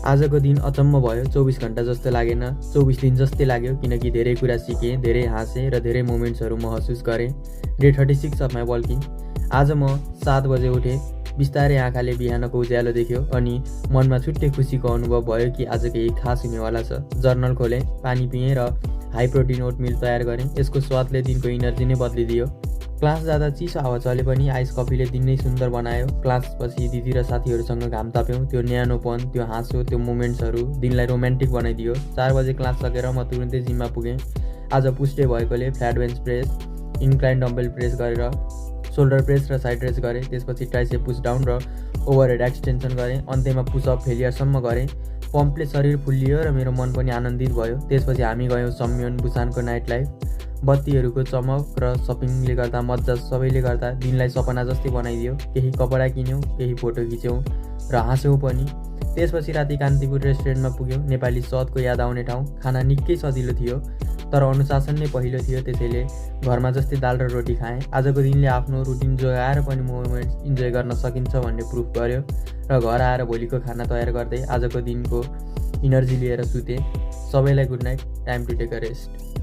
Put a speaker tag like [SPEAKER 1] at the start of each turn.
[SPEAKER 1] आजको दिन अचम्म भयो। 24 घण्टा जस्तो लागेन, 24 दिन जस्तै लाग्यो, किनकि धेरै कुरा सिकेँ, धेरै हाँसेँ र धेरै मोमेन्ट्सहरू महसुस गरेँ। Day 36 of my working. आज म 7 बजे उठेँ। बिस्तारै आँखाले बिहानको उज्यालो देख्यो अनि मनमा छुट्टै खुसीको अनुभव भयो कि आज केही खास हुनेवाला छ। जर्नल खोलेँ, पानी पिएँ र हाई प्रोटिन ओटमिल तयार गरेँ। यसको स्वादले दिनको इनर्जी नै बदलिदियो। क्लास जाँदा चिसो हावा चले पनि आइस कफीले दिन नै सुन्दर बनायो। क्लासपछि दिदी र साथीहरूसँग घाम ताप्यौँ। त्यो न्यानोपन, त्यो हाँसो, त्यो मोमेन्ट्सहरू दिनलाई रोमान्टिक बनाइदियो। 4 बजे क्लास सकेर म तुरुन्तै जिममा पुगेँ। आज पुस डे भएकोले flat bench press, incline dumbbell press गरेर सोल्डर प्रेस र साइड रेस्ट गरेँ। त्यसपछि ट्राइसेप पुस डाउन र ओभरहेड एक्सटेन्सन गरेँ। अन्त्यमा पुसअप फेलियरसम्म गरेँ। पम्पले शरीर फुल्लियो र मेरो मन पनि आनन्दित भयो। त्यसपछि हामी गयौँ सम्योन बुसानको नाइट लाइफ। बत्तीहरूको चमक र सपिङले गर्दा मजा सबैले गर्दा दिनलाई सपना जस्तै बनाइदियो। केही कपडा किन्यौँ, केही फोटो खिच्यौँ र हाँस्यौँ पनि। त्यसपछि राति कान्तिपुर रेस्टुरेन्टमा पुग्यौँ। नेपाली स्वादको याद आउने ठाउँ। खाना निकै सजिलो थियो तर अनुशासन नै पहिलो थियो, त्यसैले घरमा जस्तै दाल र रोटी खाएँ। आजको दिनले आफ्नो रुटिन जोगाएर पनि मोमेन्ट्स इन्जोय गर्न सकिन्छ भन्ने प्रुफ गर्यो र घर आएर भोलिको खाना तयार गर्दै आजको दिनको इनर्जी लिएर सुतेँ। सबैलाई good night. Time to take a rest.